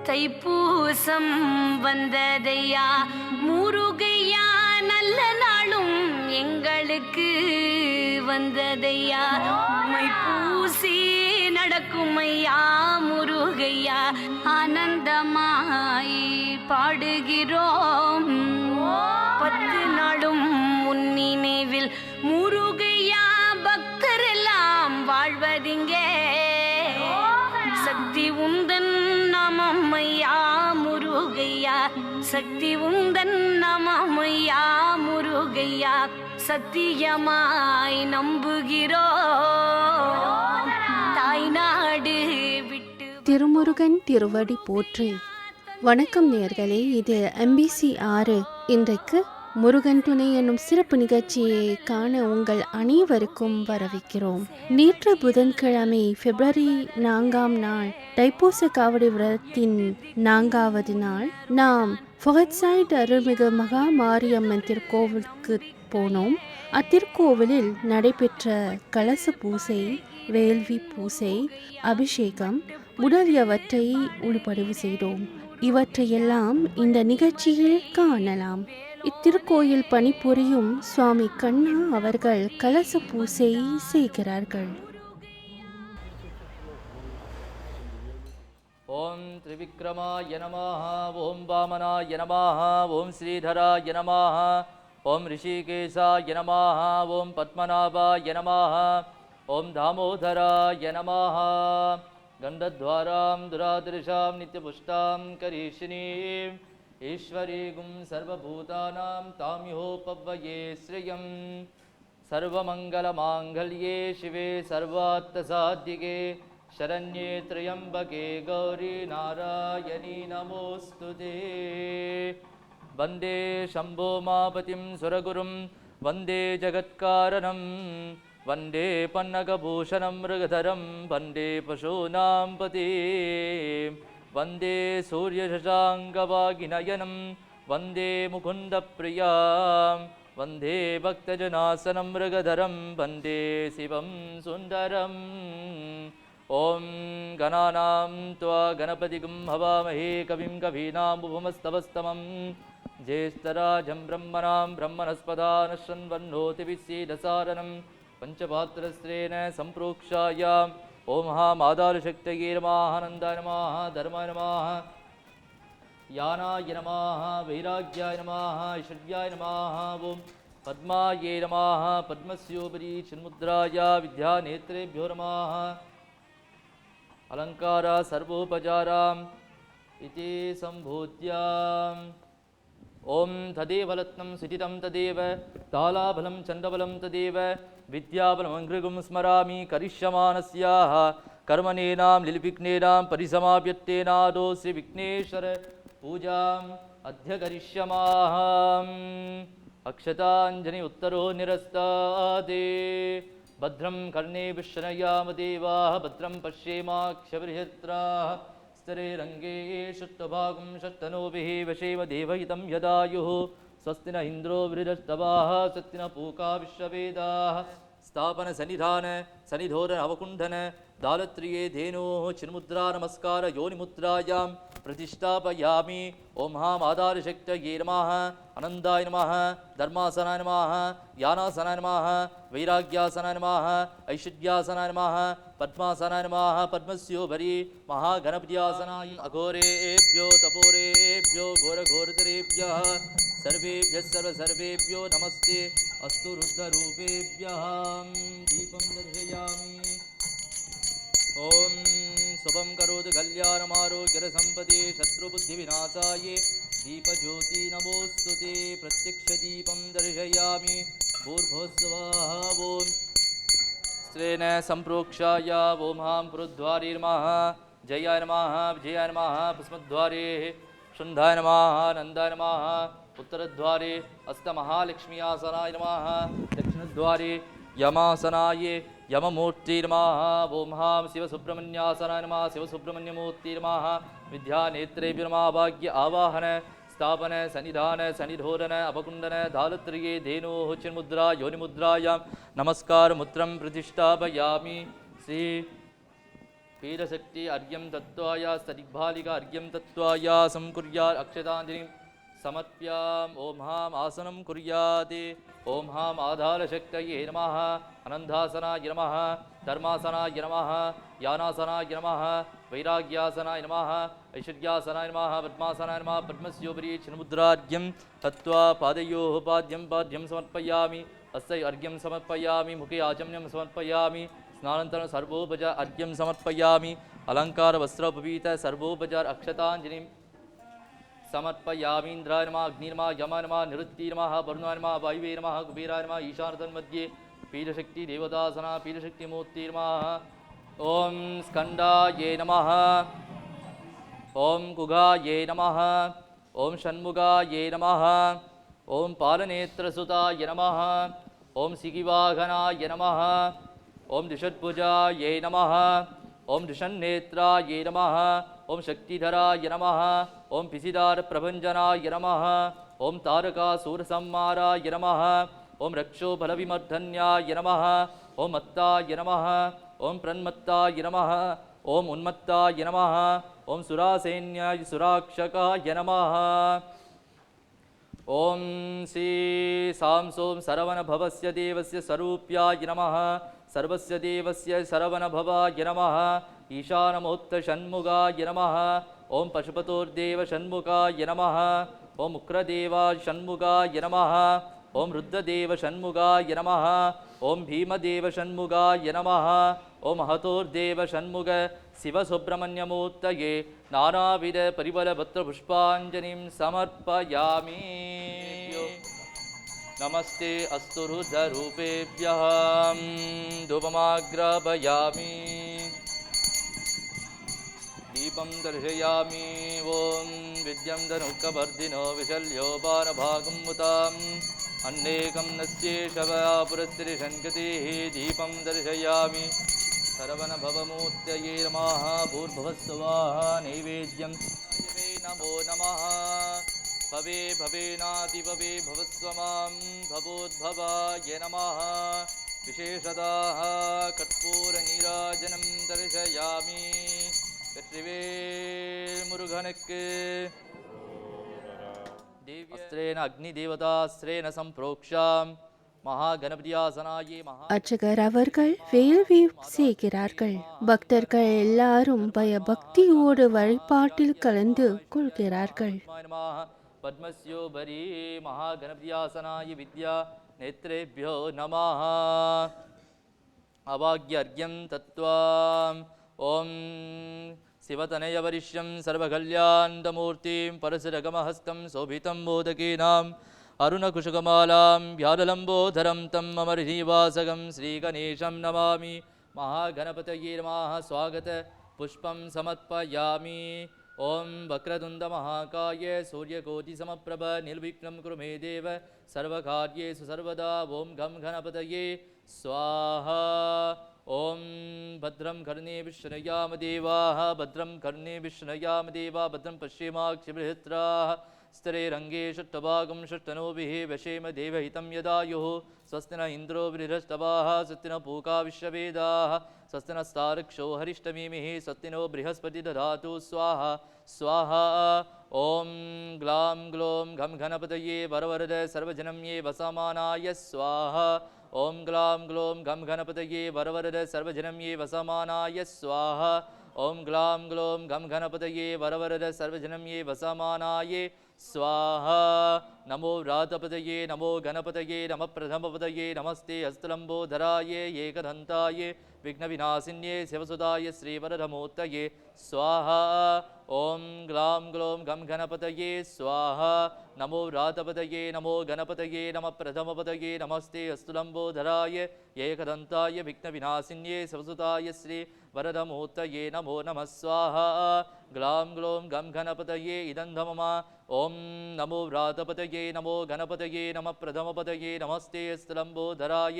தைப்பூசம் வந்ததையா முருகையா, நல்ல நாளும் எங்களுக்கு வந்ததையா. உம்மை பூசி நடக்கும் ஐயா முருகையா, ஆனந்தமாய் பாடுகிறோம். 10 நாளும் உன் நினைவில் முருகையா, பக்தரெல்லாம் வாழ்வதிங்கே. சக்தி உந்தன் நாமம் ஐயா முருகையா, சக்தி உந்தன் நாமம் ஐயா முருகையா, சத்தியமாய் நம்புகிறோம். தாய்நாடு விட்டு திருமுருகன் திருவடி போற்றி. வணக்கம் நேயர்களே, இது MBC 6. இன்றைக்கு முருகன் துணை என்னும் சிறப்பு நிகழ்ச்சியை காண உங்கள் அனைவருக்கும் வரவேற்கிறோம். நேற்று புதன்கிழமை பிப்ரவரி 4ஆம் நாள் தைப்பூச காவடி விரதத்தின் 4வது நாள் நாம் ஃபொகட்சைட் அருள்மிகு மகா மாரியம்மன் திருக்கோவிலுக்கு போனோம். அத்திருக்கோவிலில் நடைபெற்ற கலச பூசை, வேள்வி பூசை, அபிஷேகம் முதலியவற்றை உள்பதிவு செய்தோம். இவற்றையெல்லாம் இந்த நிகழ்ச்சியில் காணலாம். இத்திருக்கோயில் பணிபுரியும் சுவாமி கண்ணா அவர்கள் கலச பூசை செய்கிறார்கள். ஓம் திரிவிக்ரமாய நமஹ, ஓம் வாமனாய நமஹ, ஓம் ஸ்ரீதராய நமஹ, ஓம் ரிஷிகேசாய நமஹ, ஓம் பத்மநாபாய நமஹ, ஓம் தாமோதராய நமஹ. கந்தத்வாராம் துராதிருஷாம் நித்யபுஷ்டாம் கரீஷினீம் ஈஸ்வரீகும் சர்வபூதானாம் தாமியோபவ்வயே ஸ்ரீயம். சர்வமங்கலமாங்கல்யே சிவே சர்வார்த்தசாத்யிகே शरण्ये त्र्यम्बके गौरी नारायणी नमोऽस्तुते. वन्दे शम्भो मापतिं सुरगुरुं वन्दे जगत्कारणं वन्दे पन्नगभूषणं मृगधरं वन्दे पशूनां पतिं वन्दे सूर्यशशाङ्कवागिनयनं वन्दे मुकुन्दप्रियां वन्दे भक्तजनासनं मृगधरं वन्दे शिवं सुन्दरम्. ओम गणानां त्वा गणपतिगुं हवामहे कविं कवीनामुपमस्तवस्तमं ज्येष्ठराजं ब्रह्मणां ब्रह्मणस्पदान् शृण्वन्नोतिभिस्सीदसादनं पञ्चपात्रस्त्रेण सम्प्रोक्षायां ओं महामादालशक्तये नमः, आनन्दाय नमः, धर्माय नमः, यानाय नमः, वैराग्याय नमः, ऐश्वर्याय नमः, ओं पद्मायै नमः, पद्मस्योपरि चिन्मुद्राय विद्यानेत्रेभ्यो नमः. अलंकारा सर्वोपचाराम इति संभूत्याम्. ओम तदेव रत्नं सुचितं तदेव तालाबलं चण्डबलं तदेव विद्याबलमङ्घ्रिगुं स्मरामि करिष्यमाणस्याः कर्मणेनां लिलिविघ्नेनां परिसमाप्यत्तेनादो श्री विघ्नेश्वर पूजाम् अद्य करिष्यामः. अक्षताञ्जलि उत्तरो निरस्ताते. भद्रं कर्णेभिः शृणुयाम देवाः, भद्रं पश्येमाक्षभिर्यत्राः स्तरेरङ्गे शुत्वभागं शस्तनोभिः वशेम देवहितं यदायुः. स्वस्ति न इन्द्रो वृहस्तवाः, स्वस्ति न पूका विश्ववेदाः. स्थापन सन्निधान सन्निधोर अवकुण्ठन दालत्रिये धेनोः चिन्मुद्रा नमस्कार योनिमुद्रायां प्रतिष्ठापयामि. ओं महामादारशक्तये नमः, आनन्दाय नमः, धर्मासनाय नमः, यानासनाय नमः, वैराग्यासनाय नमः, ऐश्वर्यासनाय नमः, पद्मासनाय नमः, पद्मस्योपरि महागणपत्यासनाय. अघोरेभ्यो तपोरेभ्यो घोरघोरतरेभ्यः सर्वेभ्यः सर्वसर्वेभ्यो नमस्ते अस्तु. रुद्ररूपेभ्यः दीपं दर्शयामि. ओम शुभं करोतु कल्याणमारोग्यसम्पदे शत्रुबुद्धिविनाशाय दीपज्योति नमोस्तुते. प्रत्यक्षदीपं दर्शयामि. भूर्भुवस्सुवः ओं स्त्रेण सम्प्रोक्षाय ओं हां पुरुद्वारे नमः, जयाय नमः, विजयाय नमः, पुष्पद्वारे शुन्धाय नमः, नन्दाय नमः, उत्तरद्वारे अस्तमहालक्ष्म्यासनाय नमः, दक्षिणद्वारे यमासनाय यममूर्ति नमः. ओं हां शिवसुब्रह्मण्यासनाय नमः, शिवसुब्रह्मण्यमूर्ति नमः. विद्यानेत्रेभ्यो नमः. भाग्य आवाहन स्थापन सन्निधान सन्निधोरण अपकुण्डन धालत्रिये धेनोः चिन्मुद्रा योनिमुद्रायां नमस्कारमुत्रं प्रतिष्ठापयामि. श्री पीडशक्ति अर्घ्यं दत्त्वा स्तदिग्बालिका अर्घ्यं दत्त्वा संकुर्यात् अक्षताञ्जलिं समर्प्याम् ॐ हाम् आसनं कुर्यात् ॐ हाम् आधारशक्तये नमः अनन्तासनाय नमः धर्मासनाय नमः यानासनाय नमः वैराग्यासनाय नमः ऐश्वर्यासनाय नमः पद्मासनाय नमः पद्मस्योपरि चिन्मुद्रार्घ्यं दत्त्वा पादयोः पाद्यं समर्पयामि अस्य अर्घ्यं समर्पयामि मुखे आचम्यं समर्पयामि स्नानन्तरं सर्वोपचार अर्घ्यं समर्पयामि अलङ्कारवस्त्रोपवीत सर्वोपचार अक्षताञ्जलिं समर्पयामि इन्द्राय नमः अग्निर् नमः यमाय नमः निरुत्तिर् नमः वरुणाय नमः वायुवे नमः कुबेराय नमः ईशानतन्मध्ये पीडशक्ति देवतासना पीडशक्तिमूर्तिर् नमः ॐ स्कन्दायै नमः ॐ कुगायै नमः ॐ षण्मुगायै नमः ॐ पालनेत्रसुताय नमः ॐ सिगिवाहनाय नमः ॐ द्विषद्भुजायै नमः ॐ द्विषन्नेत्रायै नमः ॐ शक्तिधराय नमः ॐ पिसिदारप्रभञ्जनाय नमः ॐ तारकासूरसंहाराय नमः ॐ रक्षोबलविमर्धन्याय नमः ॐ मत्ताय नमः ॐ प्रन्मत्ताय नमः ॐ उन्मत्ताय नमः ॐ सुरासैन्याय सुराक्षकाय नमः ॐ श्री सां सों सरवणभवस्य देवस्य स्वरूप्याय नमः सर्वस्य देवस्य सरवणभवाय नमः ईशानमोत्तषण्मुगाय नमः ॐ पशुपतोर्देव षण्मुगाय नमः ॐ उग्रदेवाय षण्मुगाय नमः ॐ रुद्रदेव षण्मुगाय नमः ॐ भीमदेव षण्मुगाय नमः ॐ महतोर्देव षण्मुग शिवसुब्रह्मण्यमूर्तये नानाविधपरिमलपत्रपुष्पाञ्जलिं समर्पयामि नमस्ते अस्तु रुद्ररूपेभ्यः धूपमाग्रापयामि दीपं दर्शयामि ॐ विद्यं धनुकवर्धिनो विशल्योपानभागं मुताम् अन्नेकं नस्येषवा पुरस्त्रिशङ्कतिः दीपं दर्शयामि सरवणभवमूर्तये नमः भूर्भुवस्सुवाः नैवेद्यं नमो नमः भवे भवेनादिभवे भवस्वमां भवोद्भवाय नमः विशेषतः कर्पूरनीराजनं दर्शयामि வெற்றிவேல் முருகனுக்கு தேவ்யஸ்திரேன அக்னி தேவதாஸ்திரேன சம்பிரோக்ஷாம் மகாகணபதியாசனாயே மகா அர்ச்சகர் அவர்கள் வேள்வி செய்கிறார்கள். பக்தர்கள் எல்லாரும் பயபக்தியோடு வழிபாட்டில் கலந்து கொள்கிறார்கள். பத்மஸ்யோபரி மகாகணபதியாசனாய வித்யா நேத்ரேभ्यो நமः அவாக்யர்க்யம் தத்வாம் ஓம் शिवतनयवरिष्यं सर्वकल्याणमूर्तिं परशुरगमहस्तं शोभितं मोदकेनाम् अरुणकुशकमालां व्याललम्बोधरं तम् अमरनिवासकं श्रीगणेशं नमामि महागणपतये नमः स्वागतपुष्पं समर्पयामि ॐ वक्रतुण्डमहाकाय सूर्यकोटिसमप्रभ निर्विघ्नं कुरु मे देव सर्वकार्येषु सर्वदा ॐ गं गणपतये स्वाहा ॐ भद्रं कर्णेभिः शृणुयाम देवाः भद्रं कर्णेभिः शृणुयाम देवा भद्रं पश्येमाक्षिबृहत्राः स्तरेरङ्गे षट्टभागं षट्टनोभिः वशेम देवहितं यदायुः स्वस्ति न इन्द्रो बृहस्तवाः स्वस्ति न पूका विश्ववेदाः स्वस्ति नस्तार्क्ष्यो हरिष्टमीमिः स्वस्ति नो बृहस्पति दधातु स्वाहा स्वाहा ॐ ग्लां ग्लों घं गणपतये वरवरद सर्वजनं ये वसमानाय स्वाहा ॐ ग्लां ग्लों घं गणपतये वरवरद सर्वजनं ये वसमानाय स्वाहा ॐ ग्लां ग्लों घं गणपतये वरवरद सर्वजनं ये वसमानाय स्वाहा नमो व्रातपतये नमो गणपतये नमः प्रथमपतये नमस्ते हस्तलम्बोधराय एकदन्ताय विघ्नविनाशिन्ये शिवसुताय श्रीवरदमूर्तये स्वाहा ॐ ग्लां ग्लों घं गणपतये स्वाहा नमो व्रातपतये नमो गणपतये नमः प्रथमपतये नमस्ते हस्तलम्बोधराय एकदन्ताय विघ्नविनाशिन्ये शिवसुताय श्रीवरदमूर्तये नमो नमः स्वाहा ग्लां ग्लों घं गणपतये इदं मम ॐ नमो व्रातपतये नमो गणपतये नमः प्रथमपतये नमस्ते हस्तलम्बोधराय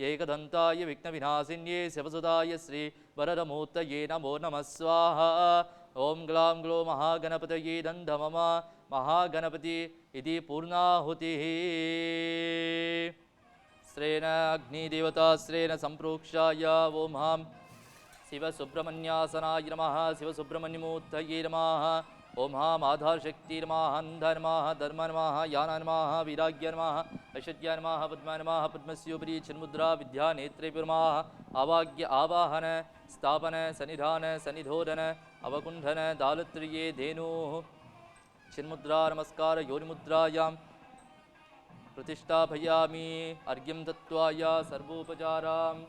एकदन्ताय विघ्नविनाशिन्ये शिवसुताय श्रीवरदमूर्तये नमो नमः स्वाहा ॐ ग्लां ग्लो महागणपतये दन्धमम महागणपति इति पूर्णाहुतिः स्त्रेण अग्निदेवतास्त्रेण सम्प्रोक्षाय ॐ हां शिवसुब्रह्मण्यासनाय नमः शिवसुब्रह्मण्यमूर्तये नमः ओम आधारशक्ति नमः अन्ध नमः धर्म नमः यान नमः वैराग्य नमः ऐश्वर्य नमः पद्म नमः पद्मस्योपरि चिन्मुद्रा विद्यानेत्रे नमः आवाग्य आवाहन स्थापन सन्निधान सन्निधोदन अवकुण्ठन दालत्रिये धेनुः चिन्मुद्रा नमस्कार योनिमुद्रायां प्रतिष्ठापयामि अर्घ्यं दत्त्वा सर्वोपचाराम्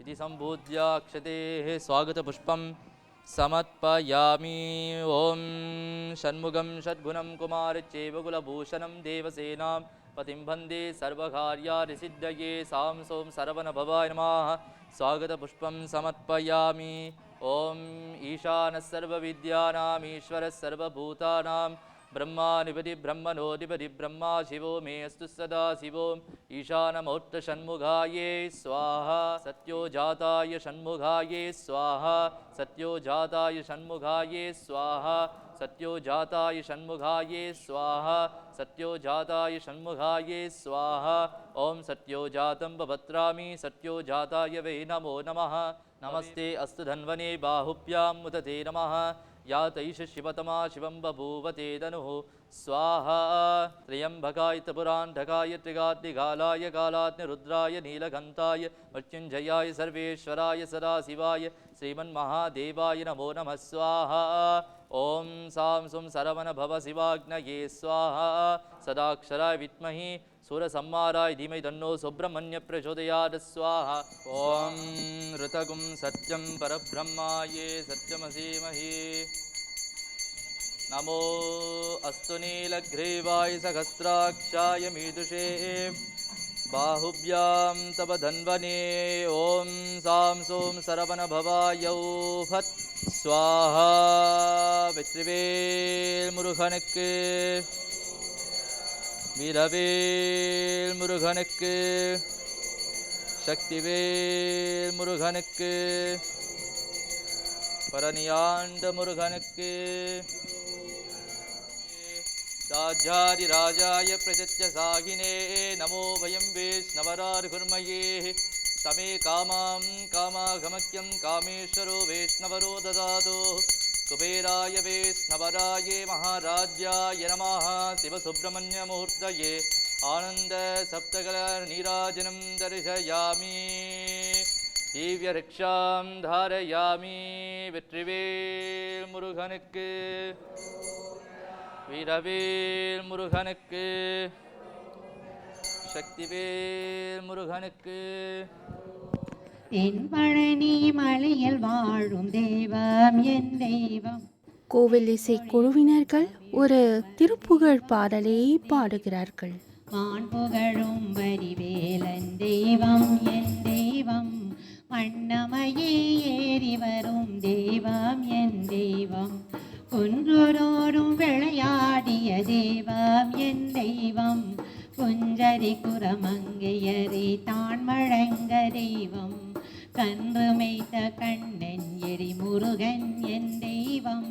इति सम्बोध्य अक्षतेः स्वागतपुष्पं समर्पयामि ओम षण्मुखं षड्गुणं कुमारचैवकुलभूषणं देवसेनां पतिं वन्दे सर्वकार्यादिसिद्धये सां सों सरवणभवाय नमः स्वागतपुष्पं समर्पयामि ओम ईशानः सर्वविद्यानाम् ईश्वरः सर्वभूतानां ब्रह्माधिपति ब्रह्मणोऽधिपति ब्रह्मा शिवो मे अस्तु सदा शिवो ईशानमूर्त षण्मुखाये स्वाहा सत्यो जाताय षण्मुखाये स्वाहा सत्यो जाताय षण्मुखाये स्वाहा सत्यो जाताय षण्मुखाये स्वाहा सत्यो जाताय षण्मुखाये स्वाहा ओम सत्यो जातं बभद्रामि सत्यो जाताय वै नमो नमः नमस्ते अस्तु धन्वने बाहुभ्यां मुदते नमः या तैष शिवतमा शिवं बभूवते धनुः स्वाहा त्र्यम्बकाय त्रिपुरान्धकाय त्रिगाद्दिगालाय कालाग्निरुद्राय नीलकण्ठाय मृत्युञ्जयाय सर्वेश्वराय सदाशिवाय श्रीमन्महादेवाय नमो नमः स्वाहा ओम सां सुं सरवणभव शिवाग्नये स्वाहा सदाक्षराय विद्महे सूरसंहाराय धीमहि तन्नो सुब्रह्मण्य प्रचोदयात् स्वाहा ओम ऋतगुं सत्यं परब्रह्माये सत्यमसीमहि नमो अस्तु नीलग्रीवाय सहस्राक्षाय मीदुषे बाहुभ्यां तव धन्वने ओम सां सों सरवणभवाय फत् स्वाहा வெற்றிவேல் முருகனுக்கு வீரவேல் முருகனுக்கு சக்திவேல் முருகனுக்கு பரணியாண்ட முருகனுக்கு ராஜாதி ராஜாய பிரஜத்ய சாகினே நமோ வயம் வைஷ்ணவரார்குர்மயே तमे कामां कामागमक्यं कामेश्वरो वैष्णवरो ददातु कुबेराय वैष्णवराये महाराज्याय नमः शिवसुब्रह्मण्यमूर्तये आनन्द सप्तकलनीराजनं दर्शयामि दिव्यरक्षां धारयामि வெற்றிவேல் முருகனுக்கு வீரவேல் முருகனுக்கு சக்திவேல் முருகனுக்கு தென்பழனி மலையில் வாழும் தெய்வம் என் தெய்வம். கோவில் இசை குழுவினர்கள் ஒரு திருப்புகழ் பாடலை பாடுகிறார்கள். வான் புகழும் வரிவேலன் தெய்வம் என் தெய்வம், மண்ணமையே ஏறி வரும் தெய்வம் என் தெய்வம், குன்றோரோடும் விளையாடிய தெய்வம் என் தெய்வம், குஞ்சரி குரமங்கையரி தான் மழங்க தெய்வம், கன்று மேய்த்த கண்ணன் எரி முருகன் என் தெய்வம்,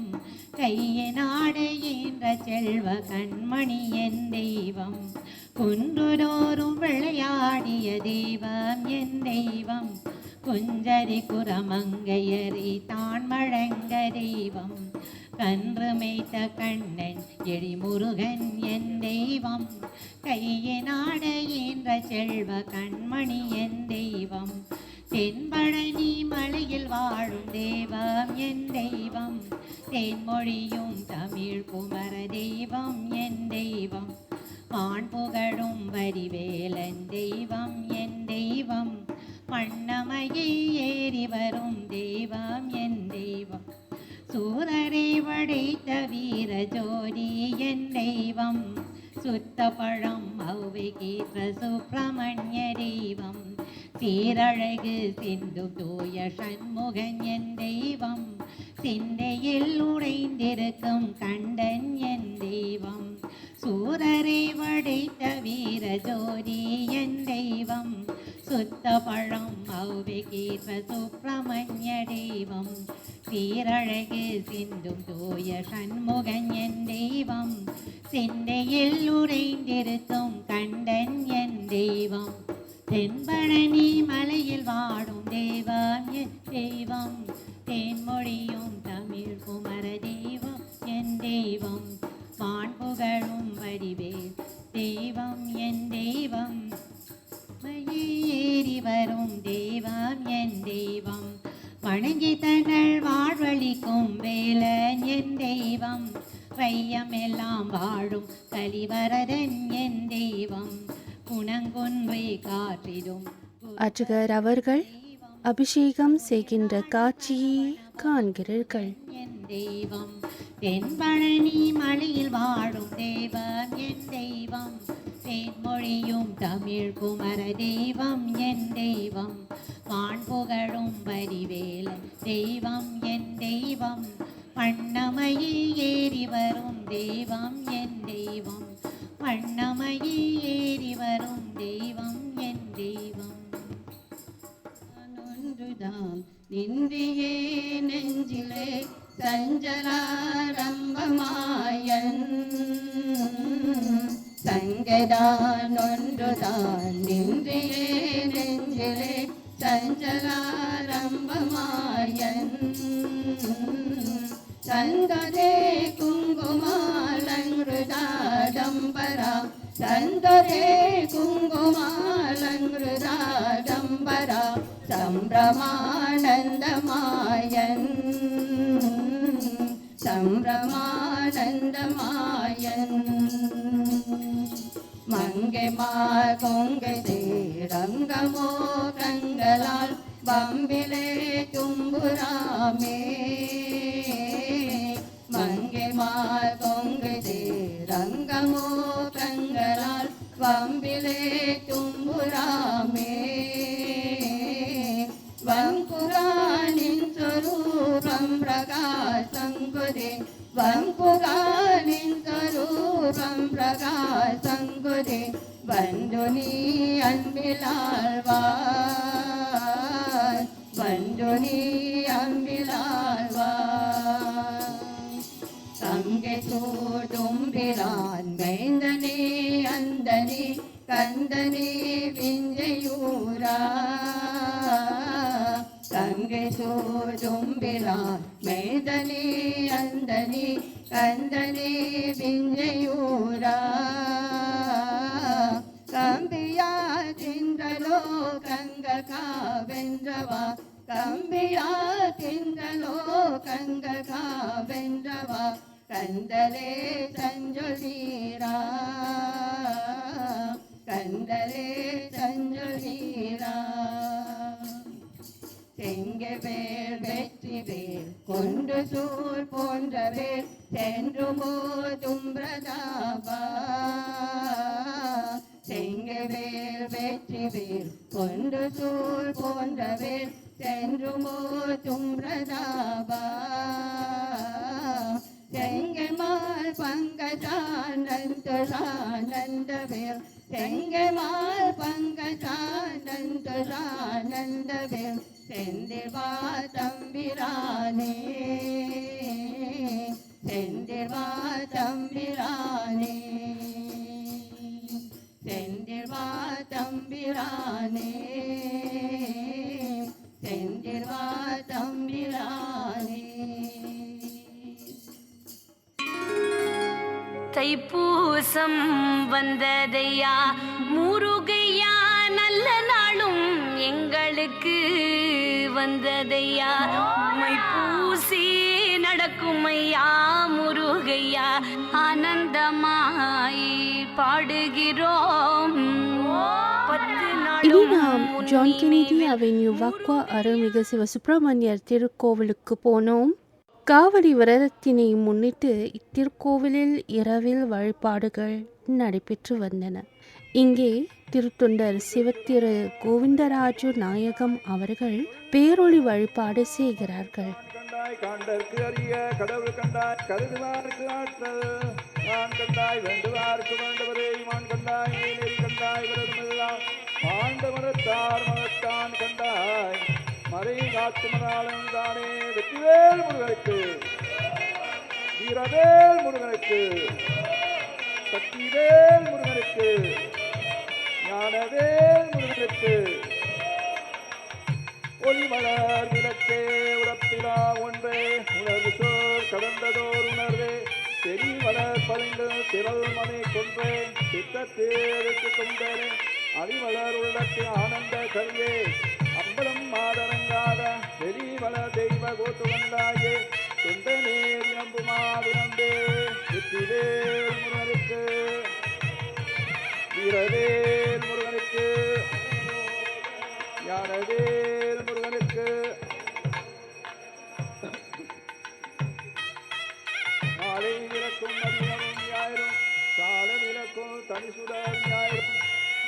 கையினாடு என்ற செல்வ கண்மணி என் தெய்வம், குன்றுதோறும் விளையாடிய தெய்வம் என் தெய்வம், குஞ்சரி குரமங்கையரி தான் மழங்க தெய்வம், கன்று மேய்த்த கண்ணன் எரி முருகன் என் தெய்வம், கையினாடு என்ற செல்வ கண்மணி என் தெய்வம், தென்பழனி மலையில் வாழும் தெய்வம் என் தெய்வம், தேன்மொழியும் தமிழ் குமர தெய்வம் என் தெய்வம், மான் புகழும் வரிவேலன் தெய்வம் என் தெய்வம், மண்ணமையை ஏறி வரும் தெய்வம் என் தெய்வம், சூரரை வடைத்த வீர ஜோதி என் தெய்வம், சுத்த பழம் ஔவை கீற்ற சுப்பிரமணிய தெய்வம், சீரழகு சிந்து தூய சண்முகன் என் தெய்வம், சிந்தையில் உடைந்திருக்கும் கண்டன் என் தெய்வம், சூரரை வடைத்த வீர ஜோதி என் தெய்வம், சுத்த பழம் ஔவை கீற்ற சுப்பிரமணிய தெய்வம், சீரழகு சிந்தும் தூய சண்முகன் என் தெய்வம், சிந்தையில் உடைந்திருக்கும் கண்டன் என் தெய்வம், தென்பழனி மலையில் வாடும் தெய்வம் என் தெய்வம், தேன்மொழியும் தமிழ் குமர தெய்வம் என் தெய்வம், வான்புகழும் வடிவேல் தெய்வம் என் தெய்வம், ஏறி வரும் தெய்வம் என் தெய்வம், வணங்கி தங்கள் வாழ்வழிக்கும் வேலன் என் தெய்வம், வையம் எல்லாம் வாழும் கலிவரதன் என் தெய்வம், குணங்கொன்றை காற்றிடும் அர்ச்சகர் அவர்கள் அபிஷேகம் செய்கின்ற காட்சியை காண்கிறீர்கள். என் தெய்வம், தென்பழனி மலையில் வாழும் தெய்வம் என் தெய்வம், தேன்மொழியும் தமிழ் குமர தெய்வம் என் தெய்வம், வான்புகழும் வடிவேலன் தெய்வம் என் தெய்வம், வண்ணமயில் ஏறி வரும் தெய்வம் என் தெய்வம், வண்ணமயில் ஏறி வரும் தெய்வம் என் தெய்வம், ஒன்றுதான் நின்றியே நெஞ்சிலே சஞ்சலாரம்பமாயன், சங்கதான் ஒன்றுதான் நின்றியே நெஞ்சிலே சஞ்சலாரம்பமாயன், சந்ததே குங்குமாலங்கிருதாடம்பரா, சந்ததே குங்குமாலங்கிருதாடம்பரா, சம்பிரமானந்தமாயன், சம்பிரமானந்தமாயன், மங்கைமா கொங்கதே ரங்கமோ கங்களால் பம்பிலே தும்புராமே, மங்கைமா கொங்கதே ரங்கமோ கங்களால் பம்பிலே தும்புராமே, வங்குகானின் சொரூபம் பிரகாசங்குதே, வங்குகானின் சொரூபம் பிரகாசங்குதே, வந்து நீ அன்பிலாழ்வாய், வந்து நீ அன்பிலாழ்வாய், தங்கை சூடும்பிரான் வேந்தனே அந்தனே கந்தனே விஞ்சையூரா, தங்கை சூடும்பிரான் வேந்தனே அந்தனே கந்தனே விஞ்சையூரா, கம்பியா தின்றலோ கங்க காவென்றவா, கம்பியா தின்றலோ கங்க காவென்றவா, கந்தலே சஞ்சொலீரா, கந்தலே சஞ்சொலீரா, செங்கவேல் வெற்றி வேல் கொண்டு சூழ் போன்றவேல் சென்றுமோ தும்பிரதாபா, செங்கவேல் வெற்றி வேல் கொண்டு சூழ் போன்றவேல் சென்றுமோ தும்பிரதாபா, செங்கமால் பங்கஜானந்தவேல், செங்கமால் பங்கஜானந்தவேல், செந்தில்வா தம்பிரானே, செந்தில்வா தம்பிரானே, செந்தில்வா தம்பிரானே, செந்தில்வா தம்பிரானே. தைப்பூசம் வந்ததையா முருகையா, நல்ல நாளும் எங்களுக்கு வந்ததையா, உம்மை பூசி நடக்கும் ஐயா முருகையா, ஆனந்தமாய் பாடுகிறோம். இனி நாம் ஜான் கெனடி அவென்யூ வக்வா அருள்மிகு சிவசுப்பிரமணியர் திருக்கோவிலுக்கு போனோம். காவடி விரதத்தினை முன்னிட்டு இத்திருக்கோவிலில் இரவில் வழிபாடுகள் நடைபெற்று வந்தன. இங்கே திருத்தொண்டர் சிவத்திரு கோவிந்தராஜு நாயகம் அவர்கள் பேரொளி வழிபாடு செய்கிறார்கள். காண்டற்கு அறிய கடவுள் கண்டாய் கருதுவார்க்கு ஆற்றல், நான் கண்டாய் வேண்டுவார்க்கு வேண்டுவரே, மான் கண்டாய் நெறி கண்டாய் விரதமெல்லாம் ஆண்ட மரத்தார் மரத்தான் கண்டாய், மறை காத்து மராளன் தானே. வெற்றிவேல் முருகனுக்கு, வீரவேல் முருகனுக்கு, சக்திவேல் முருகனுக்கு, ஞானவேல் முருகனுக்கு ஒளிமலர் விளக்கே உடப்பிலா ஒன்றே உணர்வு சோர் கடந்ததோர் உணர்வே செறி வளர் பளிங்கு திரள் மனை கொன்றே சித்தத்தேருக்கு கொண்டேனே அடிமலர் உள்ளத்து ஆனந்த கரியே அம்பலம் மாதரங்காத வெளிவள தெய்வ கோத்து வந்தாயே தொண்டனே வினம்புமாவினம்பே வெற்றிவேல் முருகனுக்கு வீரவேல் முருகனுக்கு ஞானவேல் முருகனுக்கு மாலை விளக்கும் மதியமும் ஞாயிறும் சால விளக்கும் தனிசுடர் ஞாயிறும்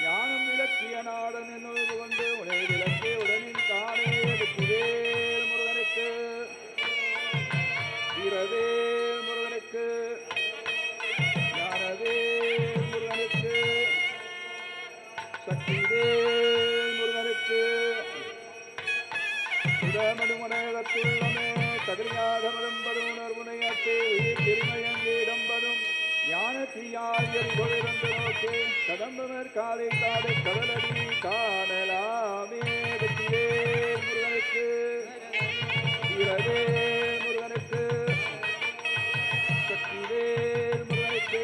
ஞானம் விளக்கிய நாடன் என்னுள் கொண்டு உனை விளக்கிய உடனின் தானே வெற்றிவேல் முருகனுக்கு வீரவேல் முருகனுக்கு ஞானவேல் முருகனுக்கு சக்திவேல் முருகனுக்கு இடமடுமனத்துள்ளமே தகுதியாக மதம்படும் உணர்வுனையத்தே உயிர் திருமயங்கே இடம்படும் ஞான தீயாயல் கொழிறந்து நோக்கே கடம்பனர் காலை காலை கடலடி காணலாமே வெற்றிவேல் முருகனுக்கு வீரவேல் முருகனுக்கு சக்திவேல் முருகனுக்கு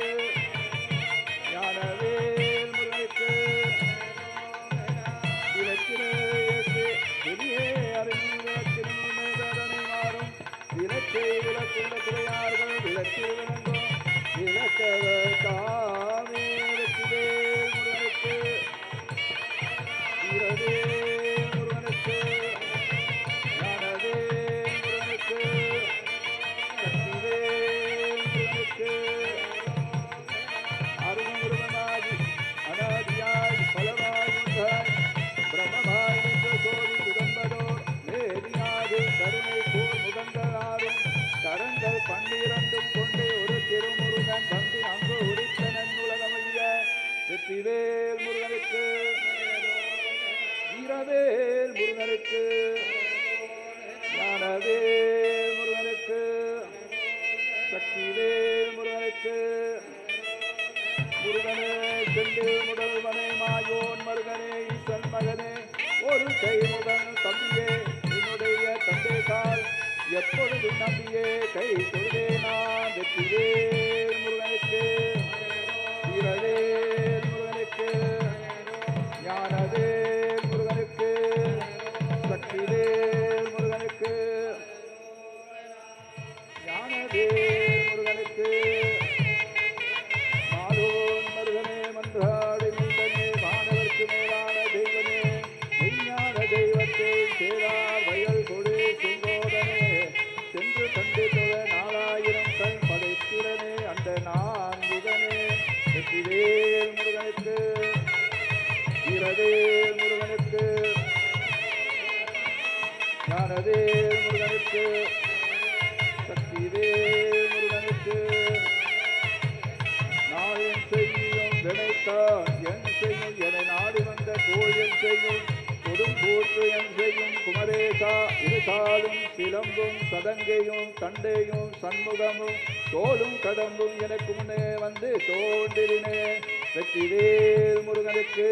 ஞானவேல் முருகனுக்கு விளக்கினேக்கு வெளியே அறிஞர்களை மாறும் விளக்கை விளக்குள்ள துறையார்கள் விளக்கில் விளங்கும் விளக்கவர் தாமே வெற்றிவேல் முருகனுக்கு வீரவேல் முருகனுக்கு ஞானவேல் முருகனுக்கு சக்திவேல் முருகனுக்கு அருமுருகனாகி அனாதியாய் பலவாய் உண்டாய் பிரம்மமாய் நின்ற சோதி சுகம்பதோர் நேதியாது கருணை போர் முகங்களாரும் கரங்கள் 12 கொண்டு ஒரு திருமுருகன் வந்து அங்கு உரித்தனன் உலகமைய வெற்றிவேல் முருகனுக்கு வீரவேல் முருகனுக்கு ஞானவேல் முருகனுக்கு சக்திவேல் முருகனுக்கு முருகனே செந்தில் முதல்வனே மாயோன் மருகனே ஈசன் மகனே ஒரு கைமுகன் தம்பியே என்னுடைய தந்தை கால் எப்பொழுது நம்பியே கை தொழுதே நான் வெற்றிவேல் முருகனுக்கு வீரவேல் முருகனுக்கு ஞானவேல் முருகனுக்கு சக்திவேல் முருகனுக்கு ஞானவேல் முருகனுக்கு மாலோன் மருகனே மன்றாடி மீண்டனே வானவர்க்கு மேலான தெய்வமே மெய்ஞான தெய்வத்தை சேரார் வயல் கொடு செங்கோடனே சென்று கண்டு தொழ 4000 கண் படைத்திறனே அந்த நான்குகனே வெற்றிவேல் முருகனுக்கு வீரவேல் முருகனுக்கு ஞானவேல் முருகனுக்கு சக்திவேல் முருகனுக்கு நாளும் செய்யும் வினைத்தான் என் செய்யும் என நாடு வந்த கோயில் செய்யும் கொடுங்கூற்று என் செய்யும் குமரேசா இருசாலும் சிலம்பும் சதங்கையும் தண்டையும் சண்முகமும் தோளும் கடம்பும் எனக்கு முன்னே வந்து தோன்றினே வெற்றிவேல் முருகனுக்கு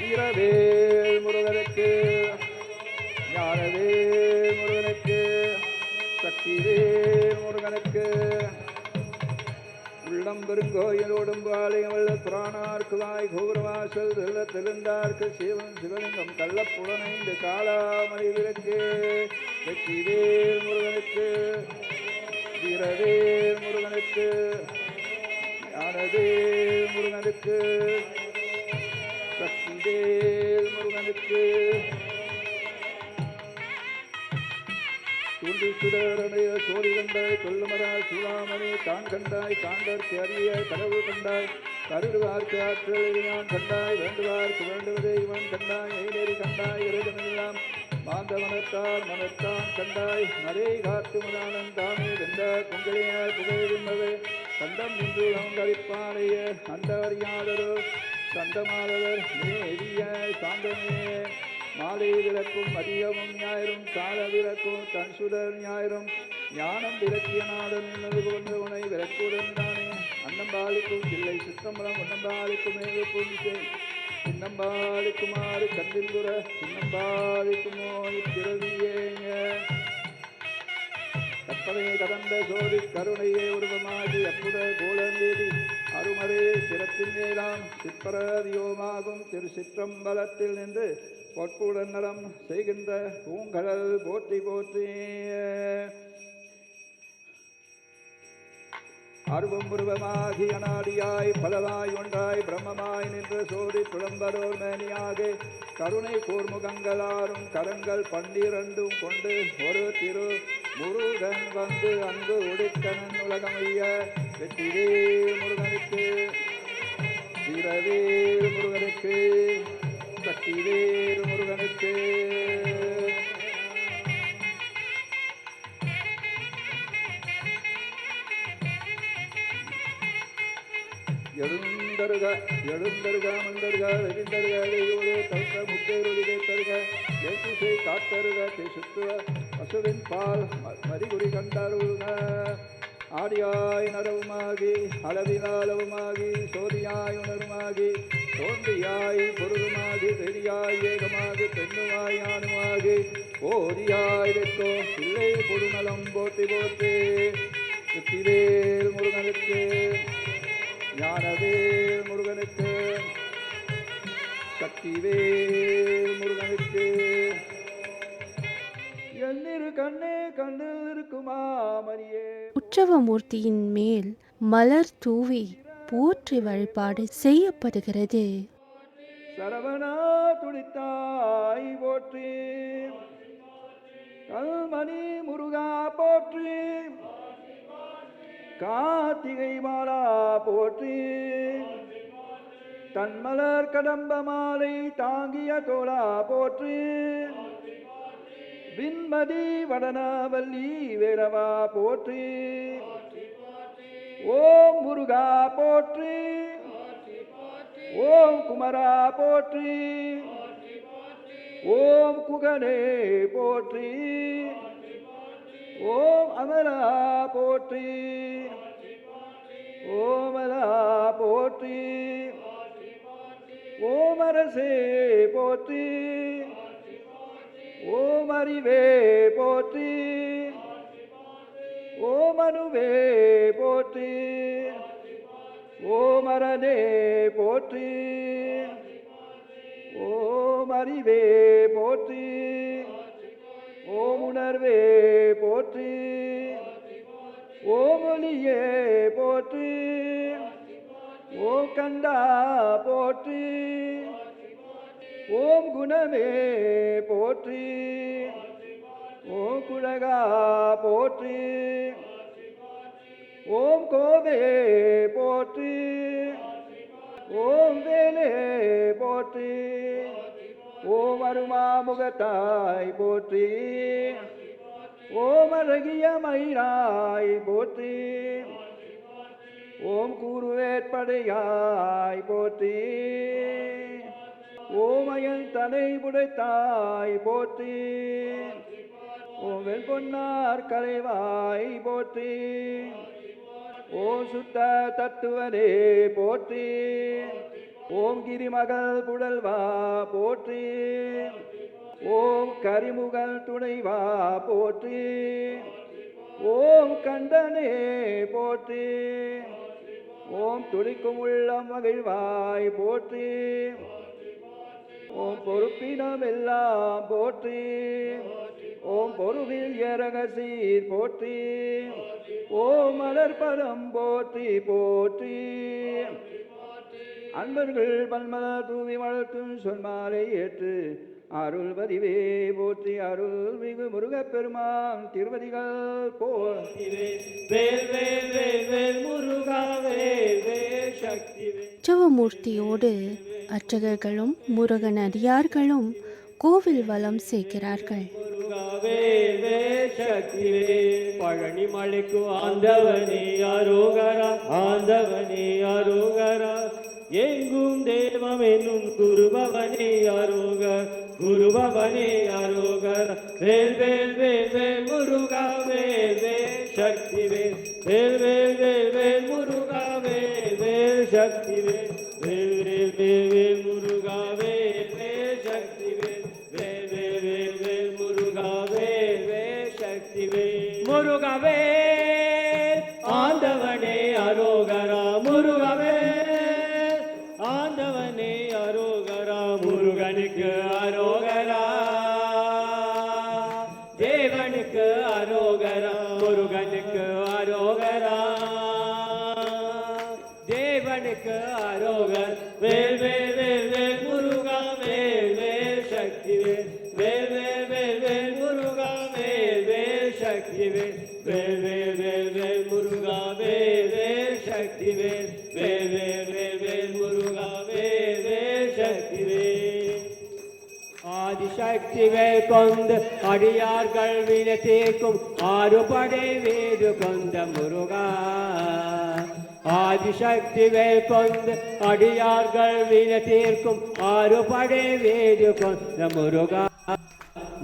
வீரவேல் முருகனுக்கு ஞானவேல் முருகனுக்கு சக்திவேல் முருகனுக்கு உள்ளம் பெருங்கோயிலோடும் பாளையமல்ல புராணார்க்குவாய் கோபுரவாசல் தெல்ல தெலுந்தார்க்கு சிவன் சிவலிங்கம் கள்ளப்புலனைந்து காலாமணி விளக்கு வெற்றிவேல் முருகனுக்கு வீரவேல் முருகனுக்கு ஞானவேல் முருகனுக்கு சக்திவேல் முருகனுக்கு தூண்டி சுடரடைய சோழி கண்டாய் கொல்லுமராய் சூளாமணி தான் கண்டாய் காண்டற்கு அறிய கடவுள் கண்டாய் கருடுவார்க்கு ஆற்றல் நான் கண்டாய் வேண்டுவார்க்கு வேண்டுவதை இவன் கண்டாய் எயிலேறி கண்டாய் இறைவனெல்லாம் மாந்தவனத்தார் மனத்தான் கண்டாய் மறை காத்து முதானன் தாமே வெந்த பொங்கலியார் புகைவின்பது கண்டம் நின்று அங்களிப்பாளைய அண்டவறியாதரோ சண்டமாதவர் மேவிய சாந்தமே மாலை விளக்கும் மதியமும் ஞாயிறும் கால விளக்கும் தன் சுடர் ஞாயிறும் ஞானம் விளக்கிய நாடன் என்னது கொண்டு உனை விளக்குடன் தானே அன்னம்பாலிக்கும் இல்லை சித்தம்பரம் ஒன்னம்பாலிக்கும் மேலே பூமிசே சின்னம்பாலிக்குமாறு கண்டில்குற சின்னம்பாலிக்குமோ இப்பிறவியேங்க கற்பனையை கடந்த சோதி கருணையே உருவமாகி அற்புத கோலநீதி அருமரே சிரத்தின் மேலாம் சிற்பரதியோமாகும் திரு சிற்றம்பலத்தில் நின்று பொற்புடன் நலம் செய்கின்ற பூங்கடல் போற்றி போற்றி அருவம் உருவமாகி அநாடியாய் பலவாய் ஒன்றாய் பிரம்மமாய் நின்ற சோதி புலம்பரோர் மேனியாக கருணை கூர்முகங்களாரும் கரங்கள் 12 கொண்டு ஒரு திரு முருகன் வந்து அங்கு உடித்தனன் உலகமைய வெற்றிவேல் முருகனுக்கு வீரவேல் முருகனுக்கு சக்திவேல் முருகனுக்கு எழுந்தருக எழுந்தருக மந்தருக ரவிந்தருக எழுது தருக முத்தேருளிகை தருக ஏசுசை காத்தருக சுத்துவ பசுவின் பால் மறிகுறி கண்டருக ஆடியாய் நரவுமாகி அளவினாலவுமாகி சோதியாய் உணருமாகி தோன்றியாய் பொருளுமாகி பெரியாய் ஏகமாகி பெண்ணுமாய் ஆணுமாகி ஓதியாய் இருக்கோ பிள்ளை பொருநலம் போற்றி போற்றி வெற்றிவேல் முருகனுக்கு ஞானவேல் முருகனுக்கு சக்திவேல் முருகனுக்கு எண்ணிரு கண்ணே கண்ணில் இருக்குமா மரியே உற்சவமூர்த்தியின் மேல் மலர் தூவி போற்றி வழிபாடு செய்யப்படுகிறது. சரவணா துடித்தாய் போற்றி கல்மணி முருகா போற்றி கார்த்திகை மாலா போற்றி தன்மலர் கடம்ப மாலை தாங்கிய தோளா போற்றி விண்மதி வடனவல்லி வேடவா போற்றி ஓம் முருகா போற்றி ஓம் குமரா போற்றி ஓம் குகனே போற்றி ஓம் அமரா போற்றி ஓமலா போற்றி ஓம் அரசே போற்றி ஓம் அறிவே போற்றி ஓம் அனுவே போற்றி ஓம் அரணே போற்றி ஓம் அறிவே போற்றி ஓம் உணர்வே போற்றி ஓம் ஒளியே போற்றி ஓம் கண்டா போற்றி ஓம் குணமே போற்றி ஓம் குழகா போற்றி ஓம் கோவே போற்றி ஓம் வேலே போற்றி ஓம் அருமாமுகத்தாய் போற்றி ஓம் அழகிய மயிலாய் போற்றி ஓம் கூறுவேற்படையாய் போற்றி ஓமயன் தலை புடைத்தாய் போற்றி ஓம் வெண்பொன்னார் கலைவாய் போற்றி ஓம் சுத்த தத்துவனே போற்றி ஓம் கிரிமகள் புடல்வா போற்றி ஓம் கரிமுகல் துணைவா போற்றி ஓம் கண்டனே போற்றி ஓம் துடிக்கும் உள்ளம் மகிழ்வாய் போற்றி ஓம் பொறுப்பினமெல்லாம் போற்றி ஓம் பொருவில் ஏரகசீர் போற்றி ஓம் மலர்பரம் போற்றி போற்றி அன்பர்கள் பன்மலர் தூவி வளர்த்தும் சொன்மாலை ஏற்று அருள் பதிவே போற்றி அருள் மிகு முருகப்பெருமான் திருவதிகள் போற்றிவே வேல் வேல் வேல் வேல் முருகா வேல் வேல் சக்தி உற்சவமூர்த்தியோடு அர்ச்சகர்களும் முருகன் அடியார்களும் கோவில் வலம் செய்கிறார்கள். பழனி மலைக்கு ஆண்டவனே அரோகரா ஆண்டவனே அரோகரா எங்கும் தேவம் என்னும் குருபவனே அரோக குருபவனே அரோகர வேல் வேல் வேல் வேல் முருகா வேல் வேல் சக்தி வேல் வேல் வேல் வேல் வேல் முருகா வேல் சக்தி வேல் வேல் வேல் வேல் வேல் முருகா வேல் வேல் சக்தி வேல் வேல் வேல் வேல் வேல் முருகா வேல் வேல் சக்தி வேல் முருகா வேல் ஆண்டவனே அரோகரா முருகா வேல் ஆண்டவனே அரோகரா முருகனுக்கு அரோகரா தேவனுக்கு அரோகரா முருகனுக்கு அரோகரா தேவனுக்கு அரோகர் வேல் வேல் வேல் வேல் முருகா வேல் வேல் சக்தி வேல் வேல் வேல் வேல் வேல் முருகா வேல் வேல் சக்தி வேல் வேல் வேல் வேல் வேல் முருகா வேல் வேல் சக்தி வேல் வேல் வேல் வேல் வேல் முருகா வேல் வேல் சக்தி வேல் ஆதிசக்தி வேல் கொண்டு அடியார்கள் வினை தீர்க்கும் ஆறுபடை வேறு கொண்ட முருகா ஆதிசக்தி வேல் கொண்டு அடியார்கள் வினை தீர்க்கும் ஆறுபடை வேறு கொண்ட முருகா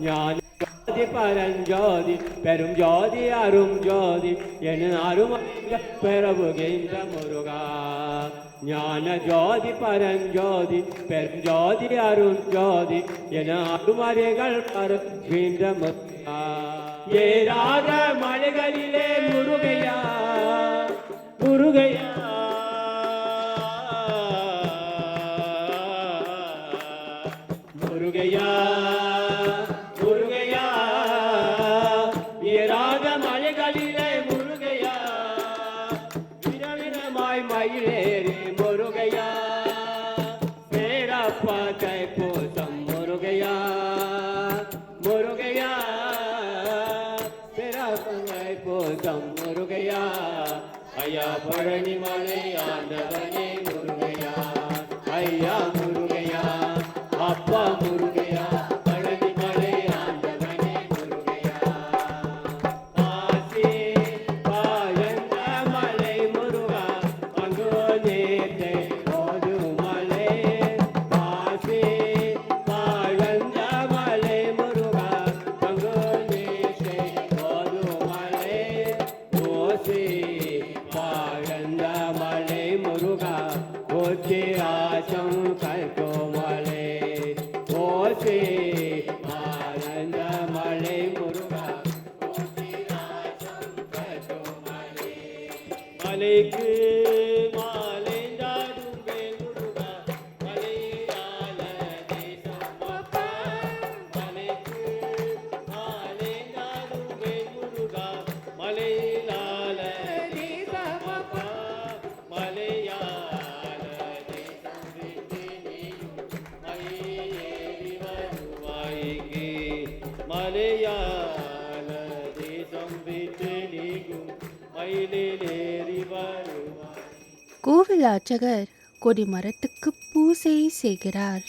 ஞான ஜோதி பரஞ்சோதி பெரும் ஜோதி அரும் ஜோதி என அருமங்க பெறவுகின்ற முருகா ஞான ஜோதி பரஞ்சோதி பெரும் ஜோதி அரும் ஜோதி என அருமறைகள் பருகின்ற முருகா ஏறாத மலைகளிலே முருகையா முருகையா முருகையா முருகையா ஏறாத மலைகளிலே முருகையா விரவிரமாய் மயிலேறி முருகையா பேரப்பா தைப்பூசம் முருகையா முருகையா பேரப்பா தைப்பூசம் முருகையா ஐயா பழனி மலை ஆண்டவனே முருகையா ஐயா முருகையா அப்பா முருகையா பழனி மலை ஆண்டவனே முருகையா காசி பாயந்த மலை முருகா அங்கோ நேர்த்தை போது மலை காசி பாயந்த மலை முருகா அங்கோ நேர்த்தை போது மலை ஓசி பாயந்த மலை முருகா ஓச்சி ஆசம் கல்கோ மலை ஓசி ஆனந்த மலை முருகா ஓசி ஆசம் கல்கோ மலை மலைக்கு மாலை தாடும் வேல் முருகா மலையாள தேசம் அப்பா மலைக்கு மாலை தாடும் வேல் முருகா மலையாள தேசம் அப்பா மலையாள தேசம் விட்டு நீயும் மலையேறி வருவாய்ங்கே மலையாள தேசம் விட்டு நீயும் மயிலேறி வருவாய் கோவில் அர்ச்சகர் கொடிமரத்துக்கு பூசை செய்கிறார்.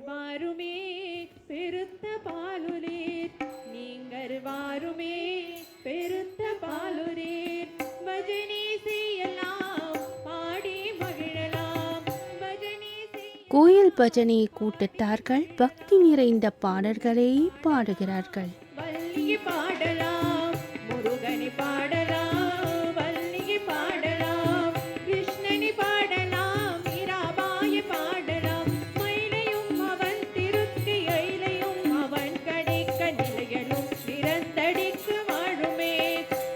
வாருமே பெருத்த பாலுரீர் நீங்கள் வாருமே பெருத்த பாலுரீர் பஜனை செய்யலாம் பாடி மகிழலாம் பஜனை கோயில் பஜனை கூட்டத்தார்கள் பக்தி நிறைந்த பாடல்களை பாடுகிறார்கள். வள்ளியை பாடலாம் முருகனை பாடலாம் வள்ளியை பாடலாம் கிருஷ்ணனை பாடலாம் மீராபாயை பாடலாம் மயிலையும் அவன் திருத்தி அயிலையும் அவன் கடைக்க நிலையலும் நிறந்தடிக்க வாழுமே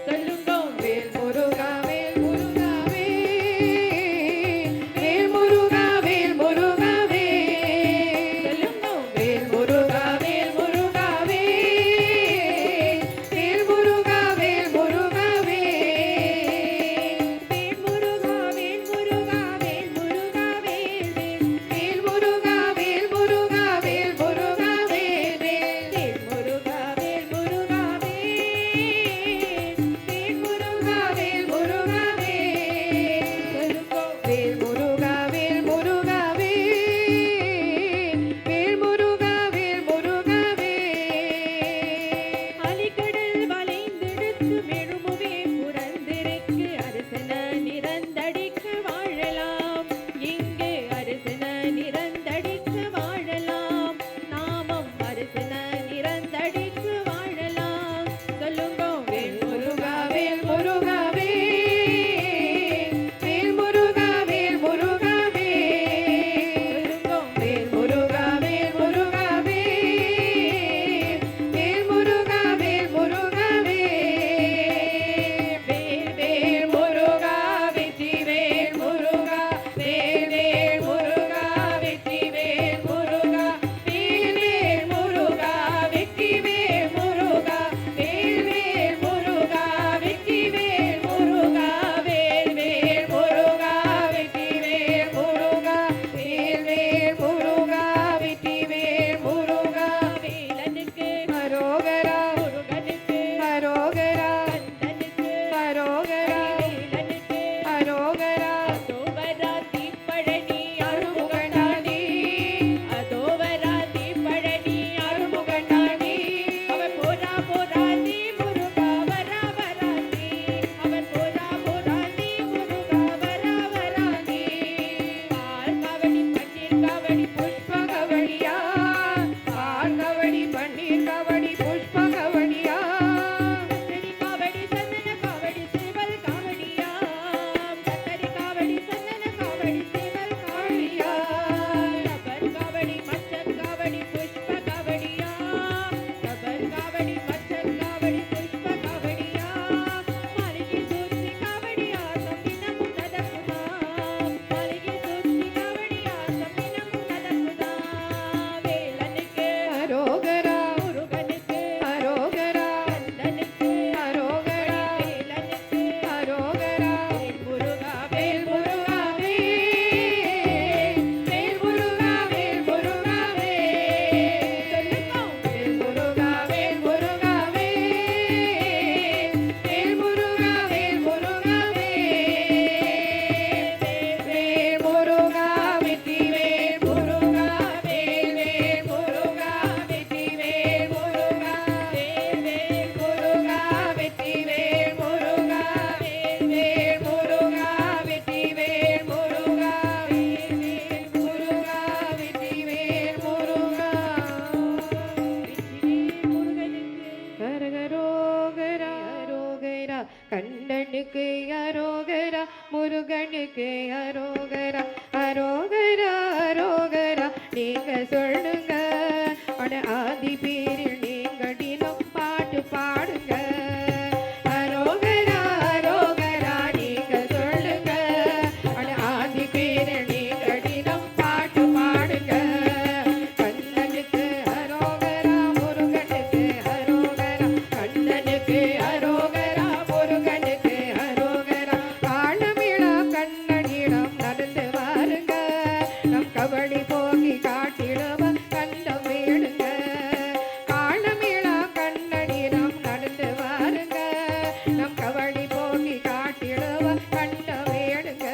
சொல்லுங்க வேல் முருகா வேல் முருகா வேல் முருகா வேல் முருகா வேல் சொல்லுங்க வேல் முருகா வேல் முருகா வேல் காவடி புஷ்ப காவடியா கத்தரி காவடி சந்தன காவடி சேவல் காவடியா கத்தரி காவடி சந்தன காவடி சேவல் காவடியா ரப்பர் காவடி மச்சர் காவடி புஷ்ப காவடியா ரப்பர் காவடி மச்சர் காவடி புஷ்ப காவடியா மாளிகை சுற்றி காவடியா தம்பினமும் நடக்குதா மாளிகை சுற்றி காவடியா தம்பினமும் நடக்குதா வேலனுக்கு அரோகரா முருகனுக்கு அரோகரா கந்தனுக்கு அரோகரா வேலனுக்கு அரோகரா முருகா வேல் முருகா வேல் முருகா வேல் முருகா வேல் முருகா வேல் முருகா வேல் முருகா வேல் முருகா வேல் முருகா வெற்றி வேல் முருகா வேல் முருகா வெற்றி வேல் முருகா வேல் முருகா வெற்றி வேல் முருகா வேல் முருகா வெற்றி வேல் முருகா வேல் முருகா வெற்றி வேல் முருகா முருகனுக்கு கரகரோகரா அரோகரா கண்ணனுக்கு அரோகரா முருகனுக்கு அரோகரா அரோகரா அரோகரா நீங்க சொல்லுங்க அட ஆதி பேரில் நீங்க தினம் பாட்டு பாடுங்க அரோகரா அரோகரா நீங்க சொல்லுங்க அட ஆதி பேரில் நீங்க தினம் பாட்டு பாடுங்க கண்ணனுக்கு அரோகரா முருகனுக்கு அரோகரா கண்ணனுக்கு அரோகரா முருகனுக்கு அரோகரா காலமிழா கண்ணனிடம் நடந்து வாருங்க நம் கபடி போகி காட்டிடுவ கண்டம் வேடுங்க காலமிழா கண்ணனிடம் நடந்து வாருங்க நம் கபடி போகி காட்டிடுவ கண்டம் வேடுங்க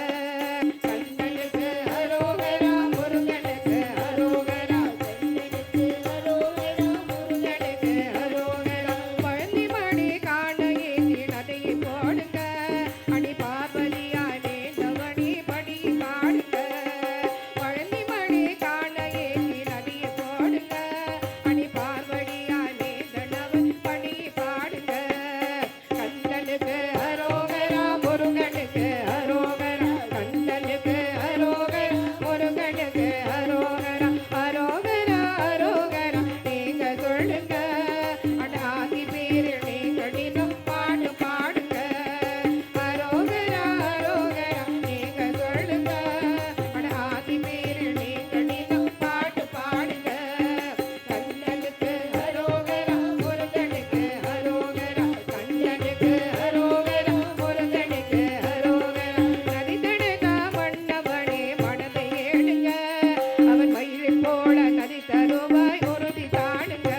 கண்ணனுக்கு அரோகரா முருகனுக்கு அரோகரா கண்ணனுக்கு அரோகரா முருகனுக்கு அரோகரா பழனிமணி காண ஏந்தி நடையை போடுங்க அடி பார்வதியாய் நேர்ந்தவனி படி பாடுங்க பழனிமணி காண ஏந்தி நடையை போடுங்க அடி பார்வதியாய் நேர்ந்தவன் படி பாடுங்க கண்ணனுக்கு அரோகரா முருகனுக்கு அரோகரா கண்ணனுக்கு அரோகரா முருகனுக்கு அரோகரா அரோகரா அரோகரா நீங்க சொல்லுங்க அட ஆதி பேரில் நீங்க தினம் பாட்டு பாடுங்க அரோகரா அரோகரா நீங்க சொல்லுங்க அட ஆதி பேரில் நீங்க தினம் பாட்டு பாடுங்க கண்ணனுக்கு அரோகரா முருகனுக்கு அரோகரா கண்ணனுக்கு அரோகரா முருகனுக்கு அரோகரா நதிதடுக மன்னவனே மனதை ஏடுங்க அவன் மயிலை போல நதி தருவாய் உறுதி தாடுங்க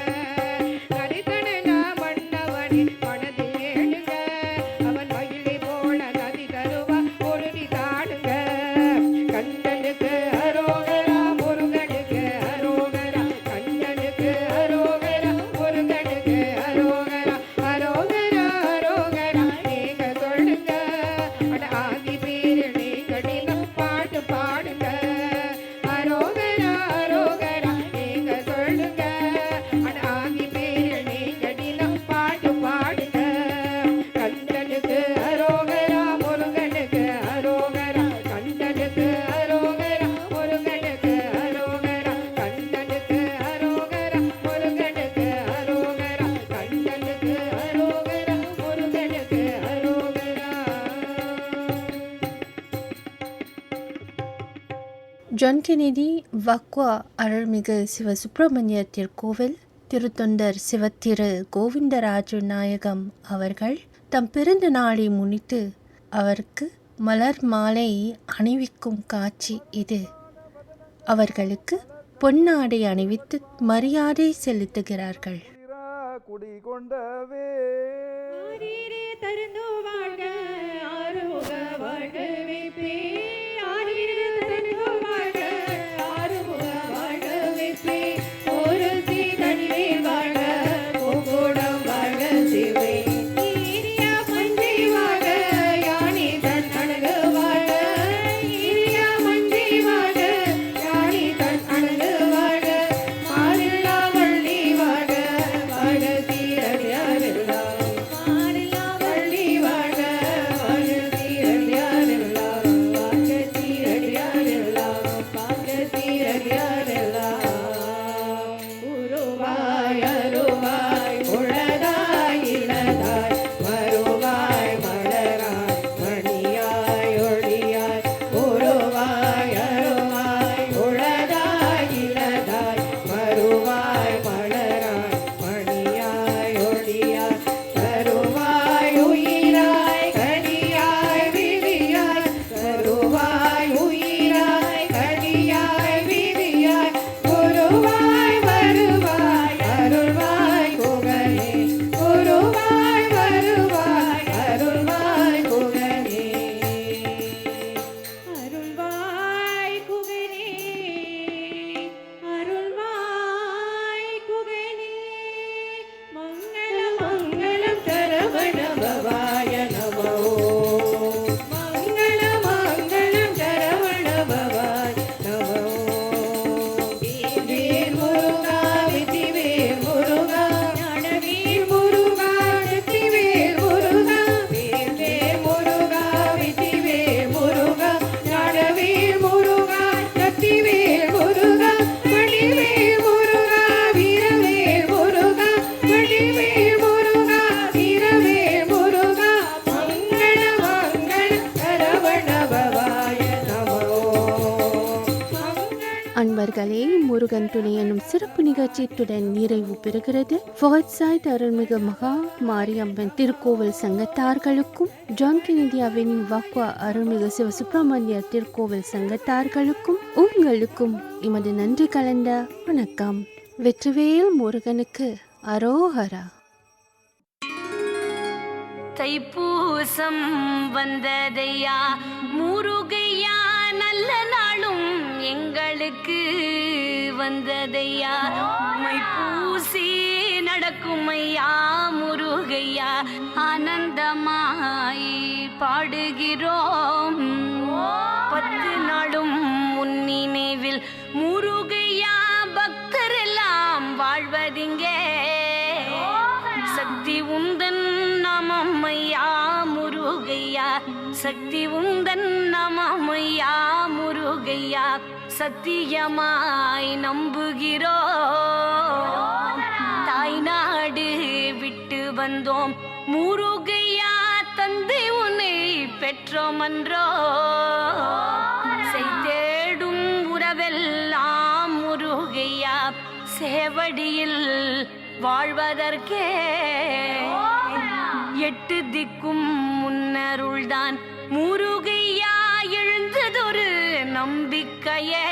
நதிதடுக மன்னவனே மனதை ஏடுங்க அவன் மயிலை போல நதி தருவாய் உறுதி தாடுங்க கண்ணனுக்கு அரோகரா முருகனுக்கு அரோகரா கண்ணனுக்கு அரோகரா முருகனுக்கு அரோகரா அரோகரா அரோகரா நீங்க சொல்லுங்க அட ஆதி பேரில் நீங்க தினம் பாட்டு பாடுங்க அரோகரா அரோகரா நீங்க சொல்லுங்க அட ஆதி பேரில் நீங்க தினம் பாட்டு பாடுங்க கண்ணனுக்கு அரோகரா முருகனுக்கு அரோகரா கண்ணனுக்கு அரோகரா முருகனுக்கு அரோகரா கண்ணனுக்கு அரோகரா முருகனுக்கு அரோகரா கண்ணனுக்கு அரோகரா முருகனுக்கு அரோகரா ஜான் கென்னடி வக்வா அருள்மிகு சிவ சுப்பிரமணிய திருக்கோவில் திருத்தொண்டர் சிவத்திரு கோவிந்தராஜு நாயகம் அவர்கள் தம் பிறந்த நாளை முன்னிட்டு அவருக்கு மலர் மாலை அணிவிக்கும் காட்சி இது. அவர்களுக்கு பொன்னாடை அணிவித்து மரியாதை செலுத்துகிறார்கள். குடி கொண்டவே ஆரீரே தருந்து வாழ்க ஆறுமுக வாழ்க வைப்பே ஆரீரே தருந்து வாழ்க ஆறுமுக வாழ்க வைப்பே ஒரு சீ தனிவே வாழ்க கோகோடம் வாழ்க சிவே ஈரியா மஞ்சை வாழ்க யானி தன் அழகு வாழ்க ஈரியா மஞ்சை வாழ்க யானி தன் அழகு வாழ்க மாறில்லா வள்ளி வாழ்க முருகன் துணை எனும் சிறப்பு நிகழ்ச்சியுடன் நிறைவு பெறுகிறது. ஃபோர்ட்சைட் அருள்மிகு மகா மாரியம்மன் திருக்கோவில் சங்கத்தார்களுக்கும் ஜான் கென்னடி அவென்யூ வக்வா அருள்மிகு சிவசுப்பிரமணியர் திருக்கோவில் சங்கத்தார்களுக்கும் உங்களுக்கும் எமது நன்றி கலந்த வணக்கம். வெற்றிவேல் முருகனுக்கு அரோஹரா. தைப்பூசம் வந்ததையா முருகையா, நல்ல நாளும் எங்களுக்கு வந்ததையா. மைப்பூசி நடக்கும் ஐயா முருகையா, ஆனந்தமாய் பாடுகிறோம். 10 நாளும் உன் நினைவில் முருகையா, பக்தரெல்லாம் வாழ்வதிங்கே. சக்தி உந்தன் நமம் ஐயா முருகையா, சக்தி உந்தன் நமம் ஐயா முருகையா, சத்தியமாய் நம்புகிறோம். தாய்நாடு விட்டு வந்தோம் முருகையா, தந்தை உன்னை பெற்றோம் அன்றோ. செய்தேடும் உறவெல்லாம் முருகையா, சேவடியில் வாழ்வதற்கே. 8 திக்கும் முன்னருள்தான் முருகையா, எழுந்ததொரு நம்பிக்கையே.